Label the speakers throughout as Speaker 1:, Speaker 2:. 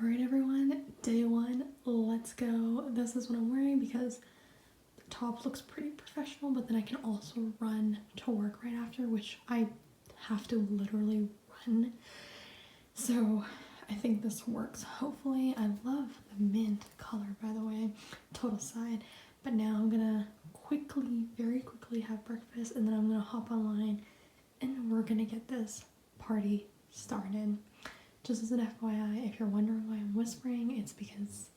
Speaker 1: Alright everyone, day one, let's go. This is what I'm wearing because the top looks pretty professional, but then I can also run to work right after, which I have to literally run. So I think this works. Hopefully. I love the mint color, by the way, total side. But now I'm gonna very quickly have breakfast, and then I'm gonna hop online and we're gonna get this party started. Just as an FYI, if you're wondering why I'm whispering, it's because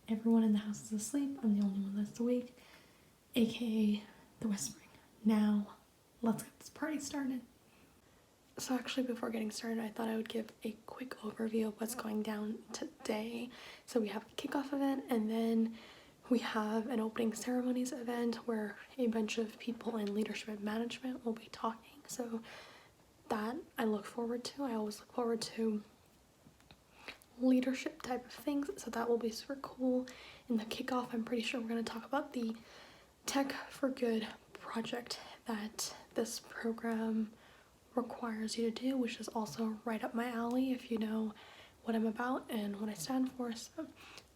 Speaker 1: everyone in the house is asleep. I'm the only one that's awake, aka the whispering. Now, let's get this party started. So actually, before getting started, I thought I would give a quick overview of what's going down today. So we have a kickoff event, and then we have an opening ceremonies event where a bunch of people in leadership and management will be talking. So that I look forward to. I always look forward to leadership type of things, so that will be super cool. In the kickoff, I'm pretty sure we're going to talk about the Tech for Good project that this program requires you to do, which is also right up my alley if you know what I'm about and what I stand for. So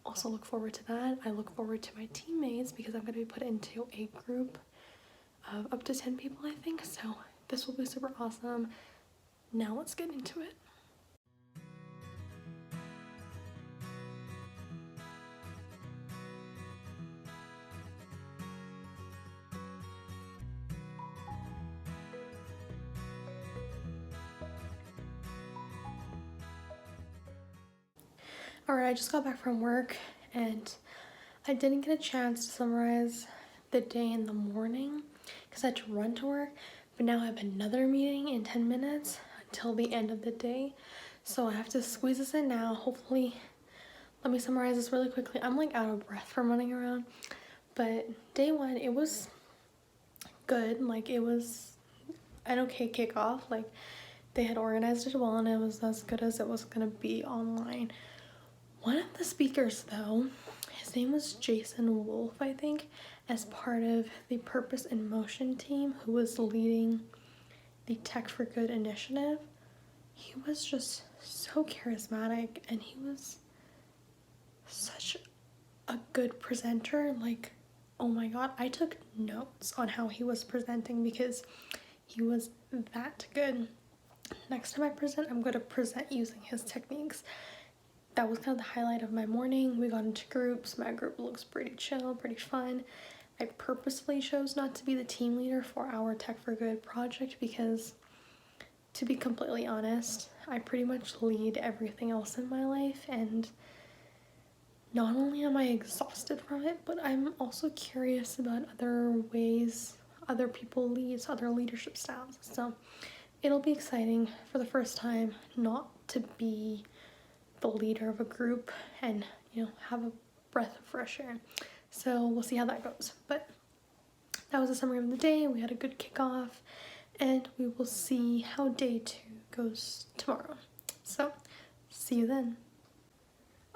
Speaker 1: also look forward to that. I look forward to my teammates because I'm going to be put into a group of up to 10 people, I think, so this will be super awesome. Now let's get into it. Alright, I just got back from work and I didn't get a chance to summarize the day in the morning because I had to run to work, but now I have another meeting in 10 minutes until the end of the day, so I have to squeeze this in now. Hopefully, let me summarize this really quickly. I'm like out of breath from running around, but day one, it was good. Like, it was an okay kickoff. Like, they had organized it well and it was as good as it was gonna be online. One of the speakers, though, his name was Jason Wolfe, I think, as part of the Purpose in Motion team who was leading the Tech for Good initiative. He was just so charismatic and he was such a good presenter. Like, oh my god, I took notes on how he was presenting because he was that good. Next time I present, I'm going to present using his techniques. That was kind of the highlight of my morning. We got into groups. My group looks pretty chill, pretty fun. I purposely chose not to be the team leader for our Tech for Good project because, to be completely honest, I pretty much lead everything else in my life, and not only am I exhausted from it, but I'm also curious about other ways other people lead, other leadership styles. So it'll be exciting for the first time not to be the leader of a group and, you know, have a breath of fresh air. So we'll see how that goes. But that was a summary of the day. We had a good kickoff and we will see how day two goes tomorrow. So see you then.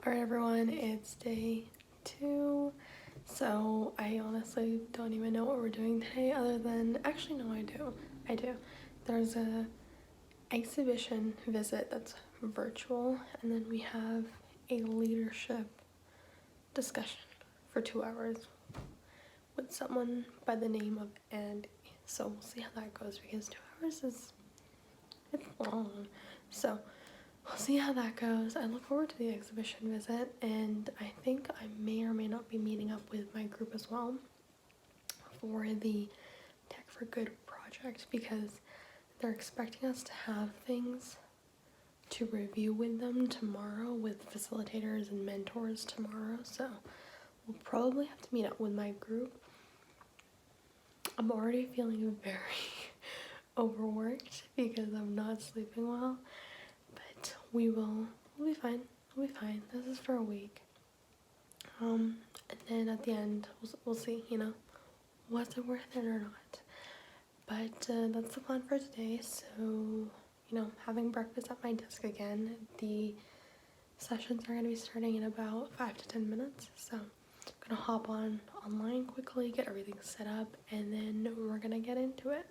Speaker 1: Alright everyone, it's day two. So I honestly don't even know what we're doing today other than, actually no, I do. There's a exhibition visit that's virtual, and then we have a leadership discussion for 2 hours with someone by the name of Andy. So we'll see how that goes because 2 hours it's long. So we'll see how that goes. I look forward to the exhibition visit, and I think I may or may not be meeting up with my group as well for the Tech for Good project because they're expecting us to have things to review with them tomorrow, with facilitators and mentors tomorrow, so we'll probably have to meet up with my group. I'm already feeling very overworked because I'm not sleeping well, but we'll be fine. We'll be fine. This is for a week. And then at the end, we'll see, you know, was it worth it or not? But that's the plan for today. So, you know, having breakfast at my desk again. The sessions are going to be starting in about 5 to 10 minutes. So I'm going to hop online quickly, get everything set up, and then we're going to get into it.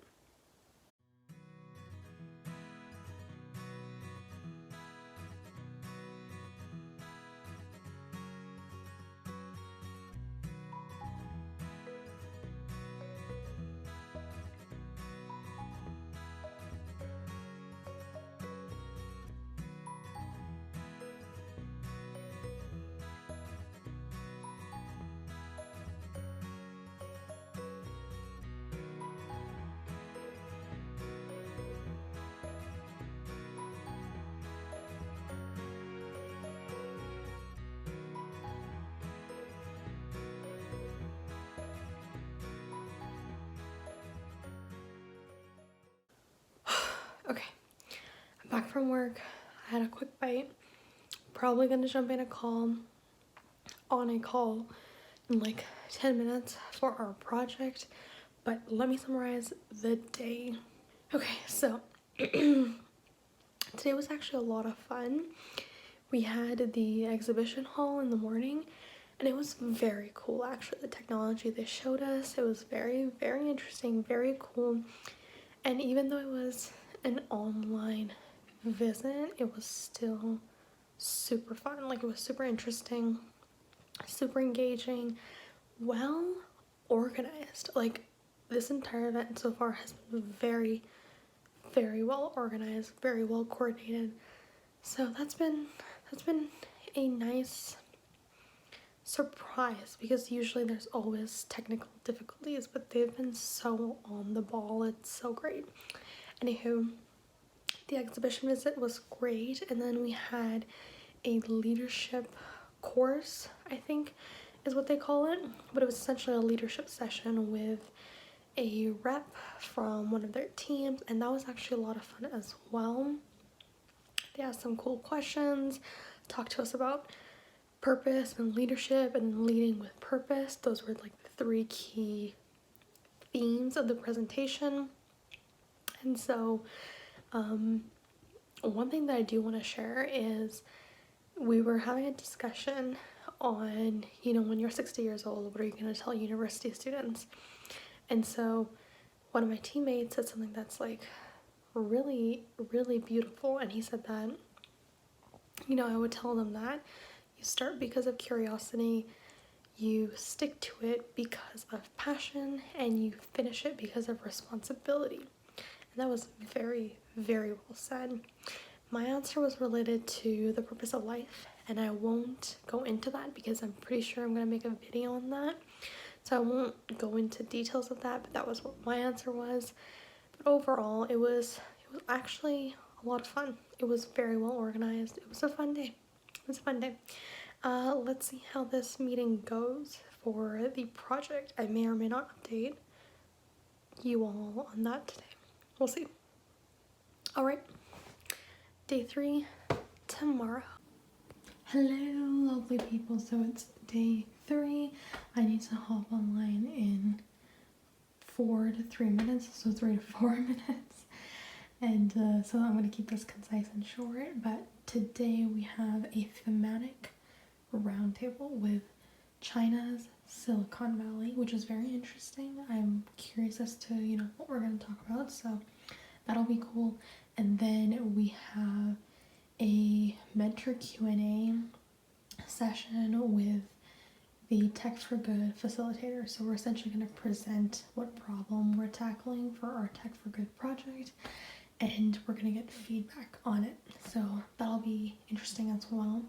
Speaker 1: Okay, I'm back from work. I had a quick bite. Probably gonna jump on a call in like 10 minutes for our project, but let me summarize the day. Okay, so today was actually a lot of fun. We had the exhibition hall in the morning, and it was very cool actually. The technology they showed us, it was very, very interesting, very cool. And even though it was an online visit, it was still super fun. Like, it was super interesting, super engaging, well organized. Like, this entire event so far has been very, very well organized, very well coordinated. So that's been a nice surprise, because usually there's always technical difficulties, but they've been so on the ball. It's so great. Anywho, the exhibition visit was great, and then we had a leadership course, I think is what they call it, but it was essentially a leadership session with a rep from one of their teams, and that was actually a lot of fun as well. They asked some cool questions, talked to us about purpose and leadership and leading with purpose. Those were like the three key themes of the presentation. And so one thing that I do want to share is we were having a discussion on, when you're 60 years old, what are you going to tell university students? And so one of my teammates said something that's like really, really beautiful. And he said that, I would tell them that you start because of curiosity, you stick to it because of passion, and you finish it because of responsibility. And that was very, very well said. My answer was related to the purpose of life, and I won't go into that because I'm pretty sure I'm going to make a video on that. So I won't go into details of that, but that was what my answer was. But overall, it was actually a lot of fun. It was very well organized. It was a fun day. Let's see how this meeting goes for the project. I may or may not update you all on that today. We'll see. All right. Day 3 tomorrow. Hello, lovely people. So it's day 3. I need to hop online in 4 to 3 minutes, so 3 to 4 minutes. And so I'm going to keep this concise and short. But today we have a thematic roundtable with China's Silicon Valley, which is very interesting. I'm curious as to, what we're going to talk about. So that'll be cool. And then we have a mentor Q&A session with the Tech for Good facilitator. So we're essentially going to present what problem we're tackling for our Tech for Good project, and we're going to get feedback on it. So that'll be interesting as well.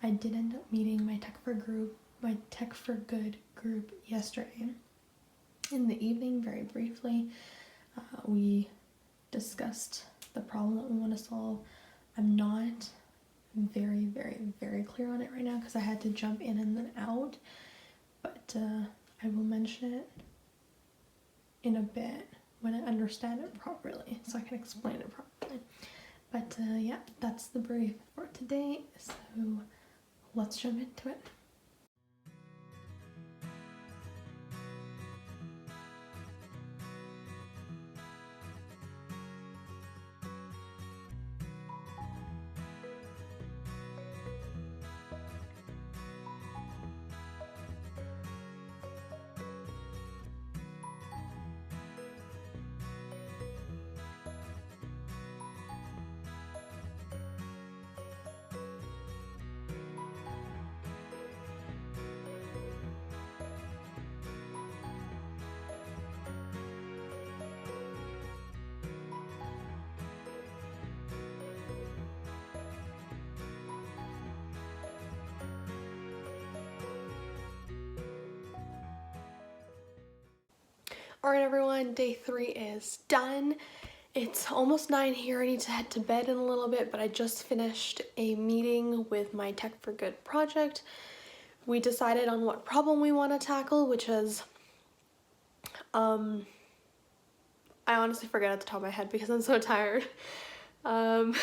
Speaker 1: I did end up meeting my Tech for Good group yesterday in the evening, very briefly. We discussed the problem that we want to solve. I'm not very, very, very clear on it right now because I had to jump in and then out, but I will mention it in a bit when I understand it properly, so I can explain it properly. But yeah, that's the brief for today, so let's jump into it. Alright everyone, day 3 is done. It's almost 9 here. I need to head to bed in a little bit, but I just finished a meeting with my Tech for Good project. We decided on what problem we want to tackle, which is, I honestly forget at the top of my head because I'm so tired. Um,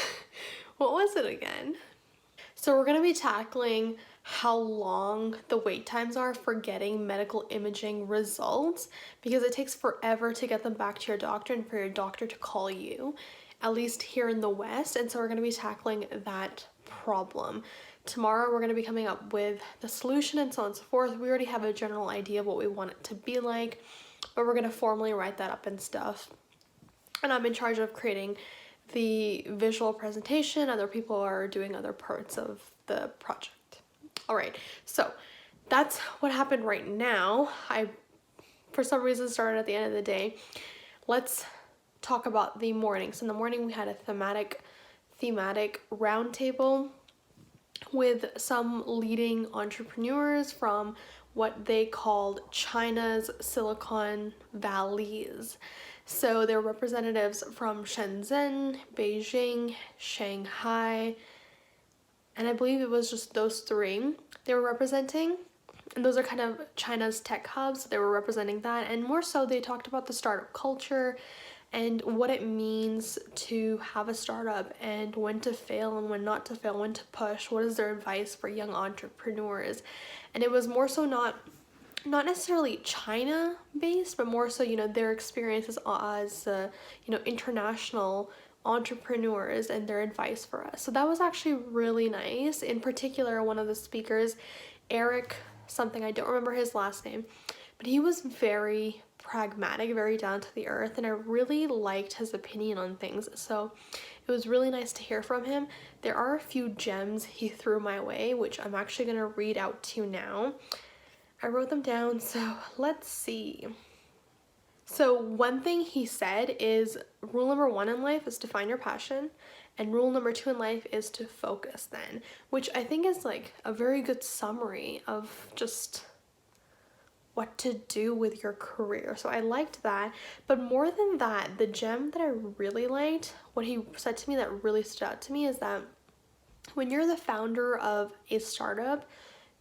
Speaker 1: what was it again? So we're going to be tackling how long the wait times are for getting medical imaging results, because it takes forever to get them back to your doctor and for your doctor to call you, at least here in the West. And so we're going to be tackling that problem. Tomorrow we're going to be coming up with the solution and so on and so forth. We already have a general idea of what we want it to be like, but we're going to formally write that up and stuff. And I'm in charge of creating the visual presentation. Other people are doing other parts of the project. All right, so that's what happened right now. I, for some reason, started at the end of the day. Let's talk about the morning. So in the morning we had a thematic roundtable with some leading entrepreneurs from what they called China's Silicon Valleys. So there were representatives from Shenzhen, Beijing, Shanghai, and I believe it was just those three they were representing. And those are kind of China's tech hubs. They were representing that. And more so, they talked about the startup culture and what it means to have a startup and when to fail and when not to fail, when to push. What is their advice for young entrepreneurs? And it was more so not necessarily China based, but more so, their experiences as, international entrepreneurs and their advice for us. So that was actually really nice. In particular, one of the speakers, Eric something, I don't remember his last name, but he was very pragmatic, very down to the earth, and I really liked his opinion on things. So it was really nice to hear from him. There are a few gems he threw my way, which I'm actually going to read out to you now. I wrote them down, so let's see. So one thing he said is rule number 1 in life is to find your passion, and rule number 2 in life is to focus then, which I think is like a very good summary of just what to do with your career. So I liked that. But more than that, the gem that I really liked, what he said to me that really stood out to me, is that when you're the founder of a startup,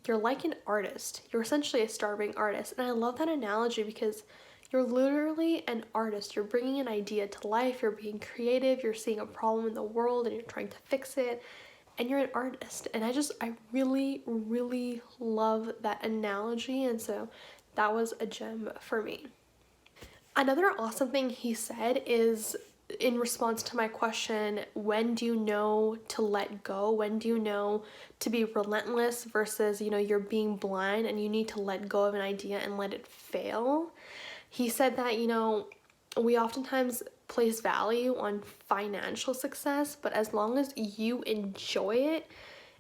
Speaker 1: you're like an artist. You're essentially a starving artist. And I love that analogy because you're literally an artist. You're bringing an idea to life. You're being creative. You're seeing a problem in the world and you're trying to fix it. And you're an artist. And I really, really love that analogy. And so that was a gem for me. Another awesome thing he said is, in response to my question, when do you know to let go? When do you know to be relentless versus, you're being blind and you need to let go of an idea and let it fail? He said that, we oftentimes place value on financial success, but as long as you enjoy it,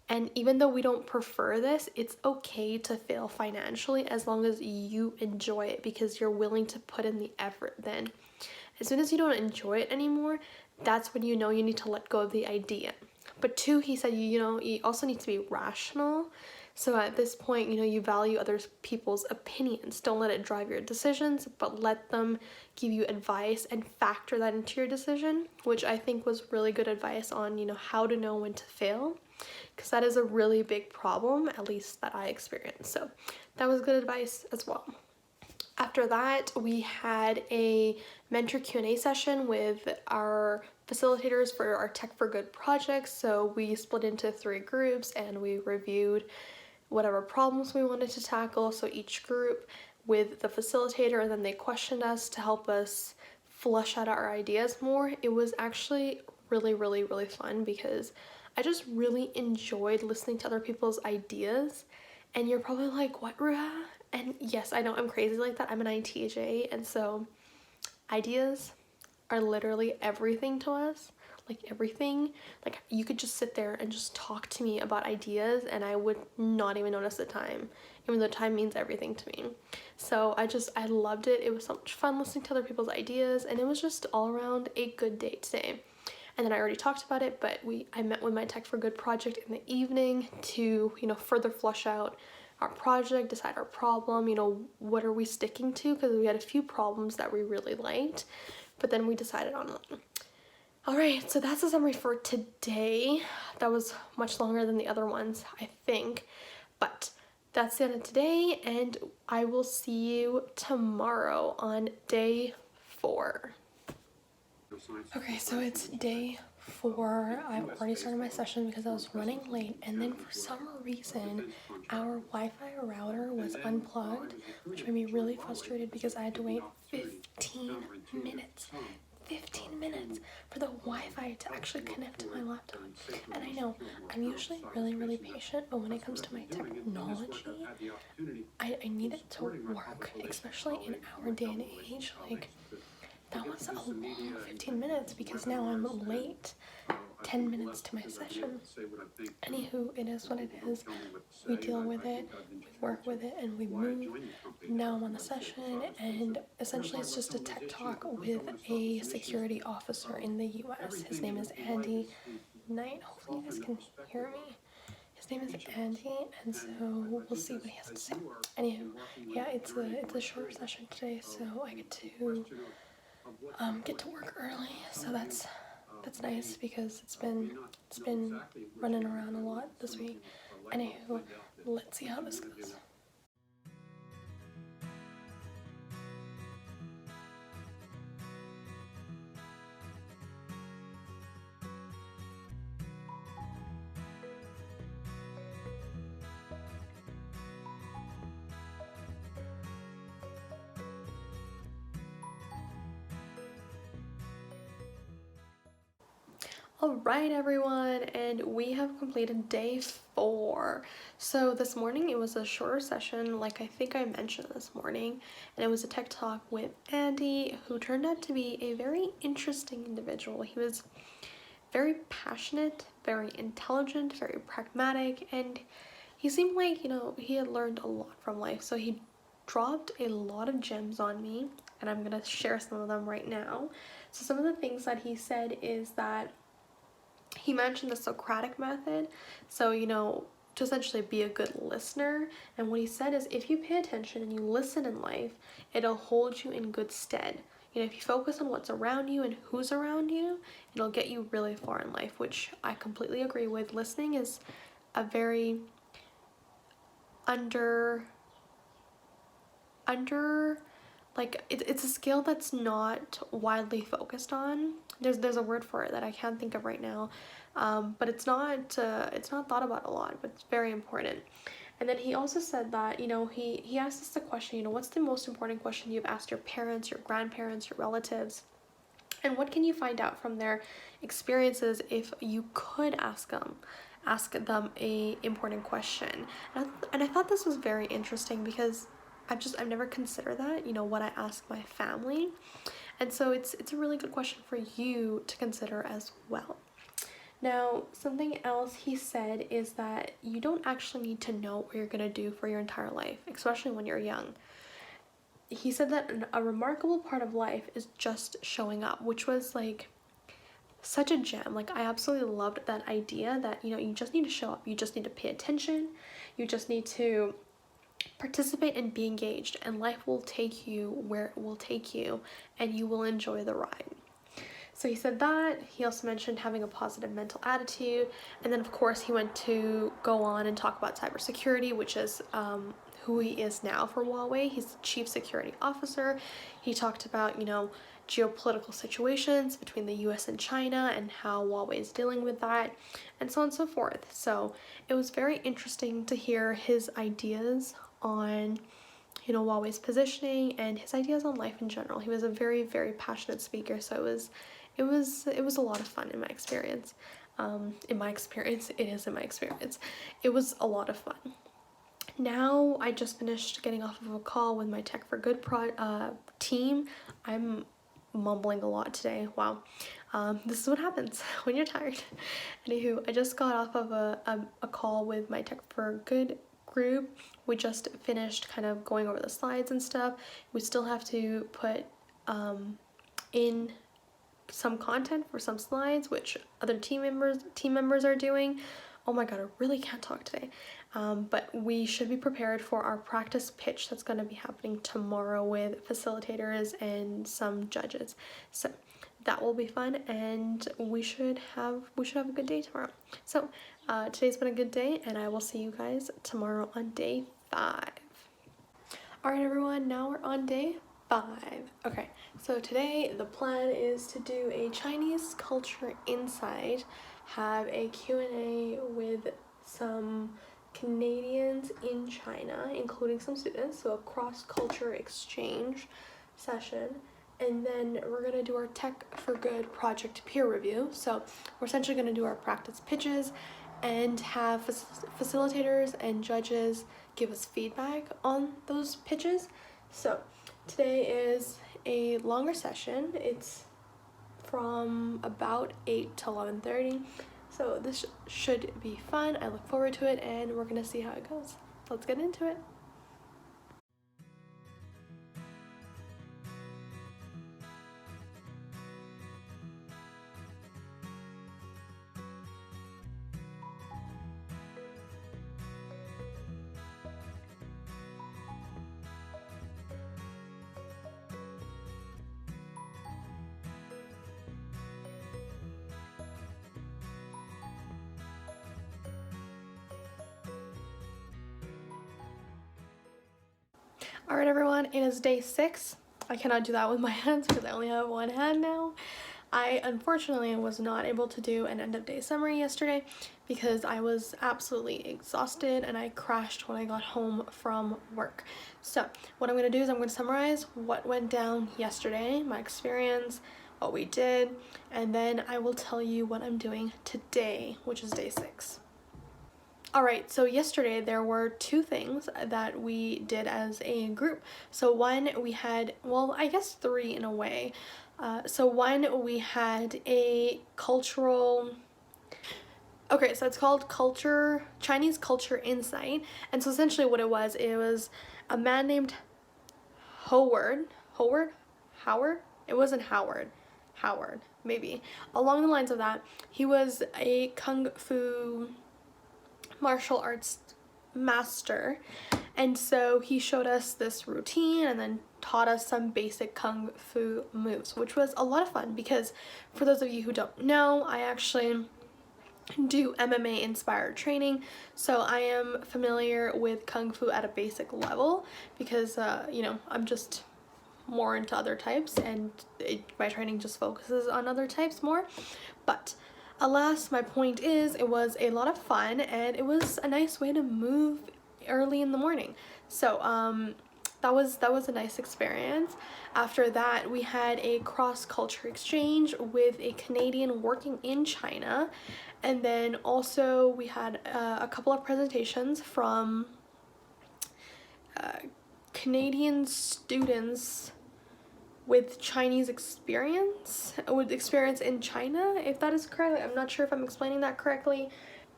Speaker 1: and even though we don't prefer this, it's okay to fail financially as long as you enjoy it because you're willing to put in the effort then. As soon as you don't enjoy it anymore, that's when you need to let go of the idea. But 2, he said, you also need to be rational. So at this point, you value other people's opinions. Don't let it drive your decisions, but let them give you advice and factor that into your decision, which I think was really good advice on, how to know when to fail, because that is a really big problem, at least that I experienced. So that was good advice as well. After that, we had a mentor Q&A session with our facilitators for our Tech for Good projects. So we split into 3 groups and we reviewed whatever problems we wanted to tackle. So each group with the facilitator, and then they questioned us to help us flush out our ideas more. It was actually really, really, really fun because I just really enjoyed listening to other people's ideas. And you're probably like, what, Ruha? And yes, I know I'm crazy like that. I'm an ITJ, and so ideas are literally everything to us. Like everything. Like you could just sit there and just talk to me about ideas and I would not even notice the time, even though time means everything to me. So I loved it. It was so much fun listening to other people's ideas, and it was just all around a good day today. And then I already talked about it, but I met with my Tech for Good project in the evening to, further flush out our project, decide our problem, what are we sticking to, because we had a few problems that we really liked, but then we decided on one. All right, so that's the summary for today. That was much longer than the other ones, I think, but that's the end of today, and I will see you tomorrow on day 4. Okay, so it's day I've already started my session because I was running late, and then for some reason our Wi-Fi router was unplugged, which made me really frustrated because I had to wait 15 minutes 15 minutes for the Wi-Fi to actually connect to my laptop. And I know I'm usually really patient, but when it comes to my technology, I need it to work, especially in our day and age. Like, that was a long 15 minutes because now I'm late 10 minutes to my session. Anywho, it is what it is. We deal with it, we work with it, and we move. Now I'm on the session, and essentially it's just a tech talk with a security officer in the US. His name is Andy Knight. Hopefully you guys can hear me. His name is Andy, and so we'll see what he has to say. Anywho, yeah, it's a shorter session today, so I get to work early. So that's nice because it's been running around a lot this week. Anywho, let's see how this goes. Alright everyone, and we have completed day 4. So this morning it was a shorter session, like I think I mentioned this morning, and it was a tech talk with Andy, who turned out to be a very interesting individual. He was very passionate, very intelligent, very pragmatic, and he seemed like, he had learned a lot from life. So he dropped a lot of gems on me, and I'm gonna share some of them right now. So some of the things that he said is that he mentioned the Socratic Method, so to essentially be a good listener. And what he said is, if you pay attention and you listen in life, it'll hold you in good stead. If you focus on what's around you and who's around you, it'll get you really far in life, which I completely agree with. Listening is a very like it's a skill that's not widely focused on. There's a word for it that I can't think of right now, but it's not thought about a lot, but it's very important. And then he also said that he asked us the question, what's the most important question you've asked your parents, your grandparents, your relatives, and what can you find out from their experiences if you could ask them a important question. And I thought this was very interesting because I've never considered that, what I ask my family. And so it's a really good question for you to consider as well. Now, something else he said is that you don't actually need to know what you're gonna do for your entire life, especially when you're young. He said that a remarkable part of life is just showing up, which was like such a gem. Like, I absolutely loved that idea that you just need to show up, you just need to pay attention, you just need to participate and be engaged, and life will take you where it will take you, and you will enjoy the ride. So he said that. He also mentioned having a positive mental attitude, and then of course he went to go on and talk about cybersecurity, which is who he is now for Huawei. He's the chief security officer. He talked about geopolitical situations between the US and China and how Huawei is dealing with that, and so on and so forth. So it was very interesting to hear his ideas on Huawei's positioning and his ideas on life in general. He was a very passionate speaker, so it was a lot of fun in my experience. It was a lot of fun. Now I just finished getting off of a call with my Tech for Good team. I'm mumbling a lot today. Wow. This is what happens when you're tired. Anywho, I just got off of a call with my Tech for Good group. We just finished kind of going over the slides and stuff. We still have to put in some content for some slides, which other team members are doing. Oh my god, I really can't talk today. But we should be prepared for our practice pitch that's going to be happening tomorrow with facilitators and some judges. So that will be fun, and we should have a good day tomorrow. So today's been a good day, and I will see you guys tomorrow on day 5. Alright everyone, now we're on day 5. Okay, so today the plan is to do a Chinese culture insight, have a Q&A with some Canadians in China, including some students, so a cross-culture exchange session, and then we're going to do our Tech for Good project peer review. So we're essentially going to do our practice pitches and have facilitators and judges give us feedback on those pitches. So today is a longer session. It's from about 8 to 11:30. So this should be fun. I look forward to it, and we're gonna see how it goes. Let's get into it. All right, everyone, it is day 6. I cannot do that with my hands because I only have one hand now. I unfortunately was not able to do an end of day summary yesterday because I was absolutely exhausted and I crashed when I got home from work. So what I'm going to do is I'm going to summarize what went down yesterday, my experience, what we did, and then I will tell you what I'm doing today, which is day 6. Alright, so yesterday there were 2 things that we did as a group. So one, we had, well, I guess 3 in a way. So one, we had a cultural, okay, so it's called Chinese Culture Insight. And so essentially what it was a man named Howard? It wasn't Howard, maybe. Along the lines of that, he was a kung fu martial arts master, and so he showed us this routine and then taught us some basic kung fu moves, which was a lot of fun because for those of you who don't know, I actually do MMA inspired training, so I am familiar with kung fu at a basic level because you know, I'm just more into other types, and my training just focuses on other types more. But alas, my point is, it was a lot of fun and it was a nice way to move early in the morning. So that was a nice experience. After that, we had a cross-culture exchange with a Canadian working in China, and then also we had a couple of presentations from Canadian students with Chinese experience in China, if that is correct. I'm not sure if I'm explaining that correctly,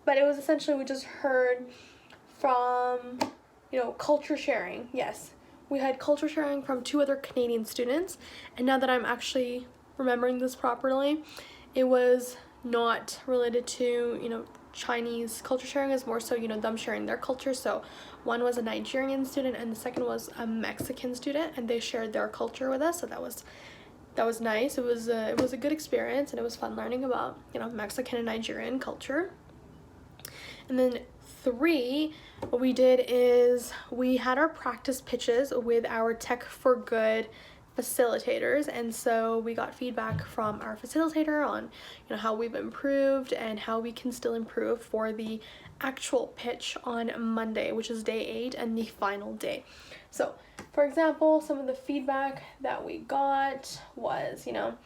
Speaker 1: but it was essentially, we just heard from, you know, culture sharing. Yes, we had culture sharing from 2 other Canadian students, and now that I'm actually remembering this properly, it was not related to, you know, Chinese culture sharing, is more so, you know, them sharing their culture. So one was a Nigerian student and the second was a Mexican student, and they shared their culture with us, so that was nice. It was a good experience, and it was fun learning about, you know, Mexican and Nigerian culture. And then 3, what we did is we had our practice pitches with our Tech for Good facilitators, and so we got feedback from our facilitator on, you know, how we've improved and how we can still improve for the actual pitch on Monday, which is day 8 and the final day. So for example, some of the feedback that we got was, you know,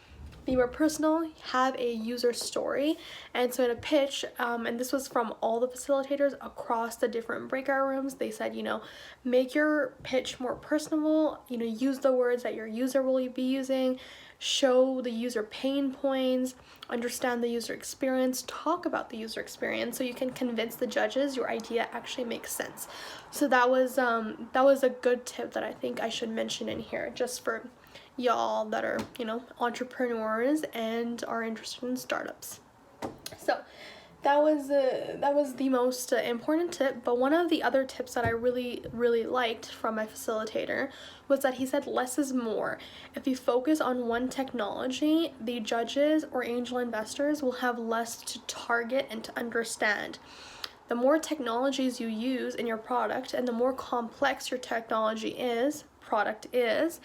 Speaker 1: be more personal, have a user story. And so in a pitch, and this was from all the facilitators across the different breakout rooms, they said, you know, make your pitch more personable, you know, use the words that your user will be using, show the user pain points, understand the user experience, talk about the user experience so you can convince the judges your idea actually makes sense. So that was a good tip that I think I should mention in here, just for y'all that are, you know, entrepreneurs and are interested in startups. So that was the most important tip. But one of the other tips that I really liked from my facilitator was that he said less is more. If you focus on one technology, the judges or angel investors will have less to target and to understand. The more technologies you use in your product and the more complex your product is,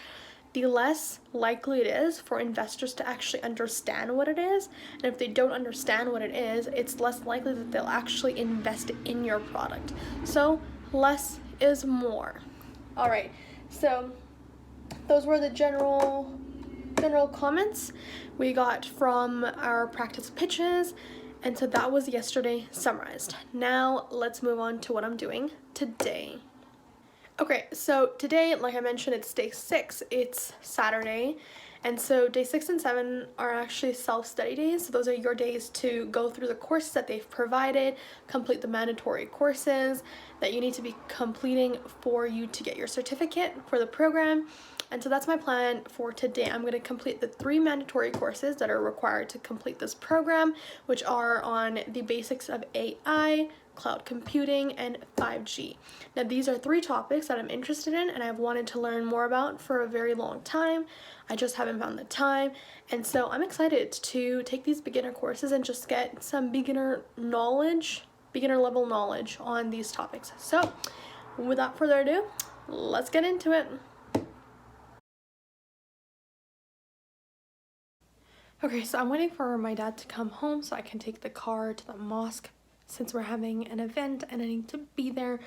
Speaker 1: the less likely it is for investors to actually understand what it is. And if they don't understand what it is, it's less likely that they'll actually invest in your product. So less is more. All right, so those were the general comments we got from our practice pitches. And so that was yesterday summarized. Now let's move on to what I'm doing today. Okay, so today, like I mentioned, it's day 6. It's Saturday. And so day 6 and 7 are actually self-study days. So those are your days to go through the courses that they've provided, complete the mandatory courses that you need to be completing for you to get your certificate for the program. And so that's my plan for today. I'm going to complete the 3 mandatory courses that are required to complete this program, which are on the basics of AI, cloud computing, and 5G. Now these are 3 topics that I'm interested in and I've wanted to learn more about for a very long time. I just haven't found the time, and so I'm excited to take these beginner courses and just get some beginner level knowledge on these topics. So without further ado, let's get into it. Okay, so I'm waiting for my dad to come home so I can take the car to the mosque since we're having an event and I need to be there.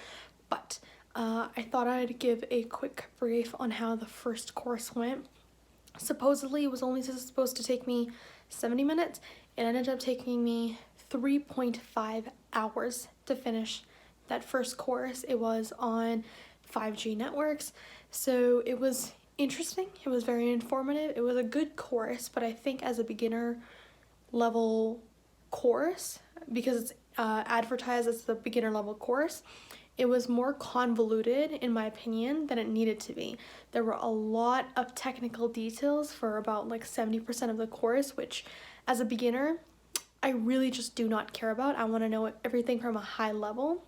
Speaker 1: But I thought I'd give a quick brief on how the first course went. Supposedly it was only supposed to take me 70 minutes. It ended up taking me 3.5 hours to finish that first course. It was on 5G networks. So it was interesting. It was very informative. It was a good course, but I think as a beginner level course, because it's advertised as the beginner level course, it was more convoluted in my opinion than it needed to be. There were a lot of technical details for about like 70% of the course, which as a beginner I really just do not care about. I want to know everything from a high level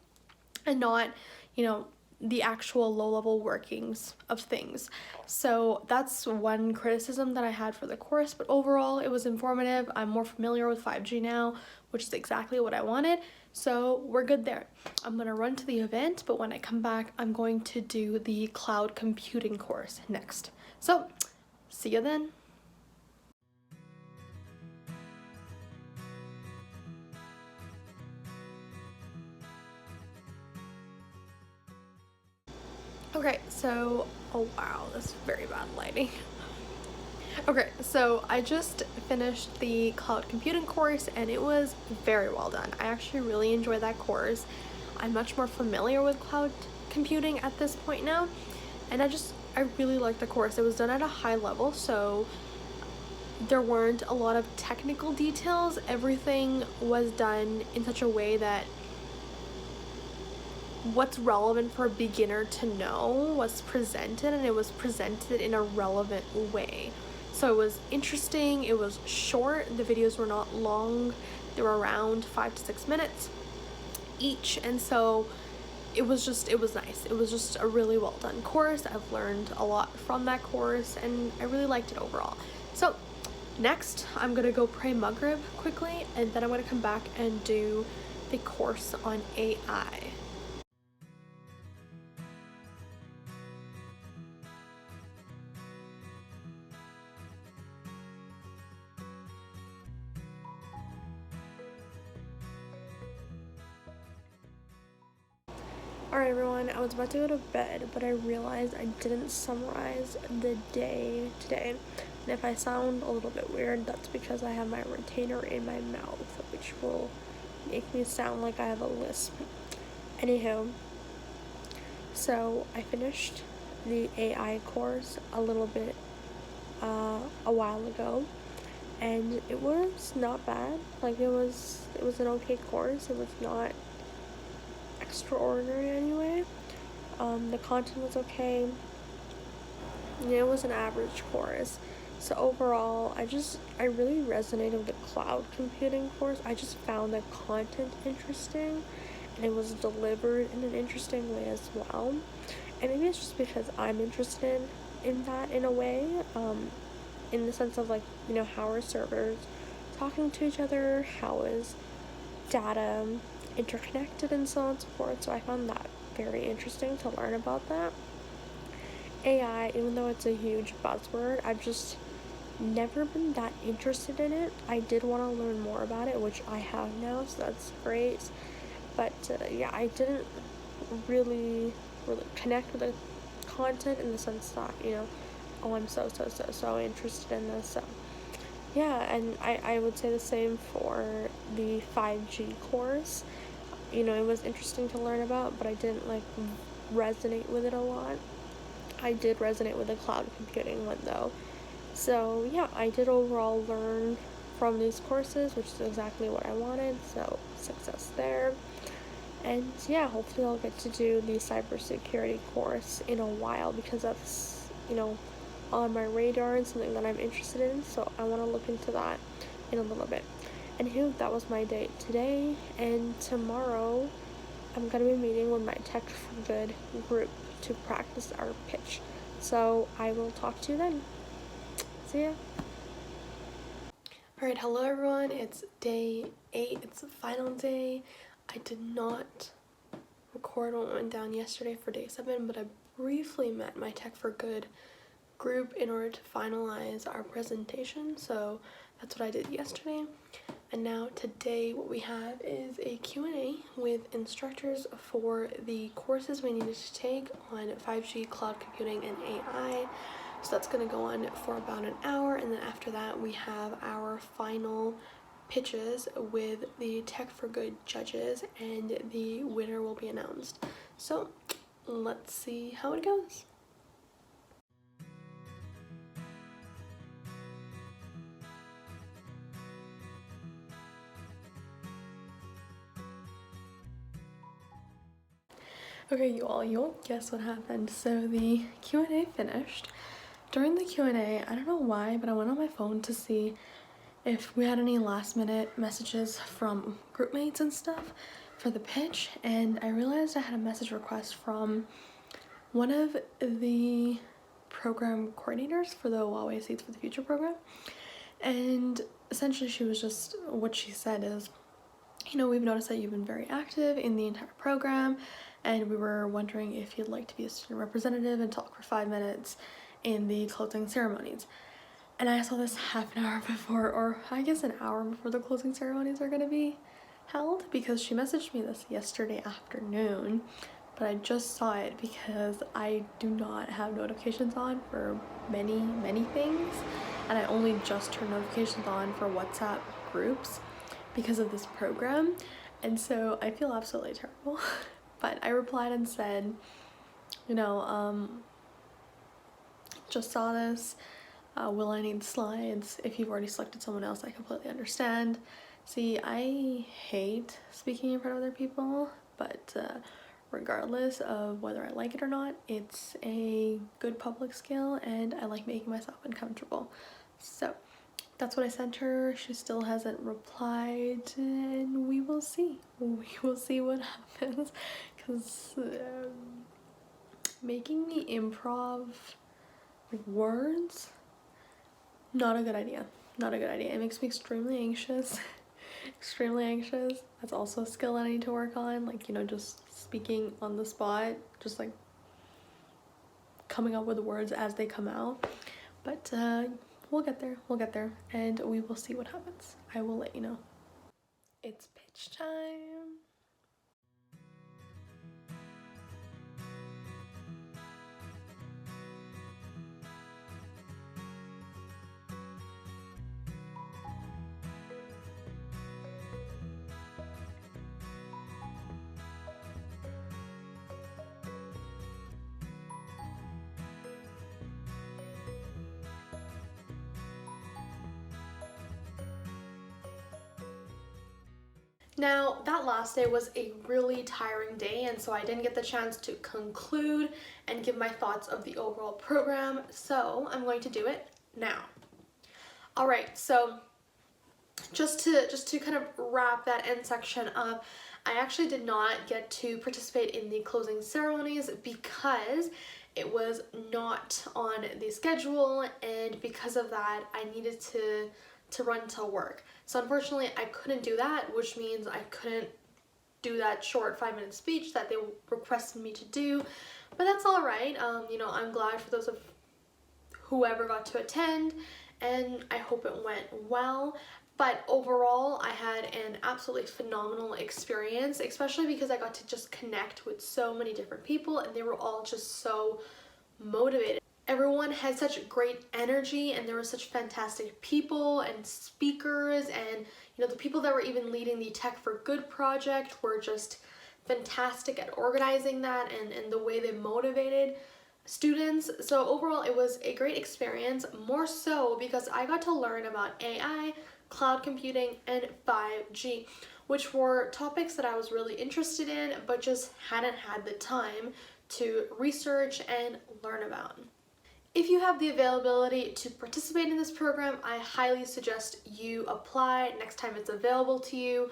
Speaker 1: and not, the actual low-level workings of things. So that's one criticism that I had for the course, but overall it was informative. I'm more familiar with 5G now, which is exactly what I wanted, so we're good there. I'm gonna run to the event, but when I come back I'm going to do the cloud computing course next. So see you then. Okay, so, oh wow, that's very bad lighting. Okay, so I just finished the cloud computing course and it was very well done. I actually really enjoyed that course. I'm much more familiar with cloud computing at this point now, and I really liked the course. It was done at a high level, so there weren't a lot of technical details. Everything was done in such a way that what's relevant for a beginner to know was presented, and it was presented in a relevant way. So it was interesting, it was short, the videos were not long, they were around 5 to 6 minutes each, and so it was nice. It was just a really well done course. I've learned a lot from that course and I really liked it overall. So next I'm gonna go pray Maghrib quickly, and then I'm gonna come back and do the course on AI. Alright everyone, I was about to go to bed, but I realized I didn't summarize the day today. And if I sound a little bit weird, that's because I have my retainer in my mouth, which will make me sound like I have a lisp. Anywho, so I finished the AI course a little bit a while ago, and it was not bad. Like it was an okay course. It was not extraordinary anyway. The content was okay. It was an average course. So overall, I really resonated with the cloud computing course. I just found the content interesting, and it was delivered in an interesting way as well. And maybe it's just because I'm interested in that in a way, in the sense of like, how are servers talking to each other, how is data interconnected, and so on and so forth. So I found that very interesting to learn about that. AI, even though it's a huge buzzword, I've just never been that interested in it. I did want to learn more about it, which I have now, so that's great. But yeah, I didn't really connect with the content in the sense that, oh, I'm so interested in this. So yeah, and I would say the same for the 5G course. It was interesting to learn about, but I didn't resonate with it a lot. I did resonate with the cloud computing one though. So yeah, I did overall learn from these courses, which is exactly what I wanted, so success there. And yeah, hopefully I'll get to do the cybersecurity course in a while, because that's, on my radar and something that I'm interested in, so I want to look into that in a little bit. Anywho, that was my day today, and tomorrow I'm going to be meeting with my Tech for Good group to practice our pitch. So I will talk to you then. See ya. Alright, hello everyone. It's day 8. It's the final day. I did not record what went down yesterday for day 7, but I briefly met my Tech for Good group in order to finalize our presentation. So that's what I did yesterday. And now today what we have is a Q&A with instructors for the courses we needed to take on 5G, cloud computing, and AI. So that's going to go on for about an hour, and then after that we have our final pitches with the Tech for Good judges, and the winner will be announced. So let's see how it goes. Okay, you all, you'll guess what happened. So the Q&A finished. During the Q&A, I don't know why, but I went on my phone to see if we had any last minute messages from group mates and stuff for the pitch, and I realized I had a message request from one of the program coordinators for the Huawei Seeds for the Future program, and essentially what she said is, we've noticed that you've been very active in the entire program, and we were wondering if you'd like to be a student representative and talk for 5 minutes in the closing ceremonies. And I saw this half an hour before, or I guess an hour before the closing ceremonies are gonna be held, because she messaged me this yesterday afternoon, but I just saw it because I do not have notifications on for many things, and I only just turned notifications on for WhatsApp groups because of this program, and so I feel absolutely terrible. But I replied and said, just saw this, will I need slides? If you've already selected someone else, I completely understand. See, I hate speaking in front of other people, but regardless of whether I like it or not, it's a good public skill, and I like making myself uncomfortable. So that's what I sent her. She still hasn't replied, and we will see. We will see what happens, because making me improv words, not a good idea. Not a good idea. It makes me extremely anxious. Extremely anxious. That's also a skill I need to work on, just speaking on the spot, just coming up with words as they come out. But we'll get there, and we will see what happens. I will let you know. It's pitch time. Now, that last day was a really tiring day, and so I didn't get the chance to conclude and give my thoughts of the overall program, so I'm going to do it now. All right, so just to kind of wrap that end section up, I actually did not get to participate in the closing ceremonies because it was not on the schedule, and because of that, I needed to run to work. So unfortunately, I couldn't do that, which means I couldn't do that short 5-minute speech that they requested me to do. But that's all right. You know, I'm glad for those of whoever got to attend, and I hope it went well. But overall, I had an absolutely phenomenal experience, especially because I got to just connect with so many different people, and they were all just so motivated. Everyone had such great energy, and there were such fantastic people and speakers, and you know, the people that were even leading the Tech for Good project were just fantastic at organizing that, and the way they motivated students. So overall, it was a great experience, more so because I got to learn about AI, cloud computing, and 5G, which were topics that I was really interested in but just hadn't had the time to research and learn about. If you have the availability to participate in this program, I highly suggest you apply next time it's available to you.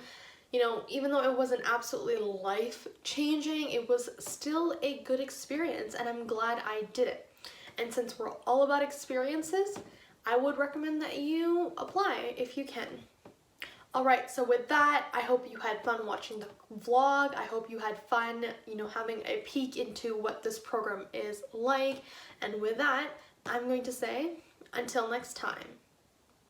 Speaker 1: You know, even though it wasn't absolutely life-changing, it was still a good experience, and I'm glad I did it. And since we're all about experiences, I would recommend that you apply if you can. Alright, so with that, I hope you had fun watching the vlog. I hope you had fun, you know, having a peek into what this program is like. And with that, I'm going to say, until next time.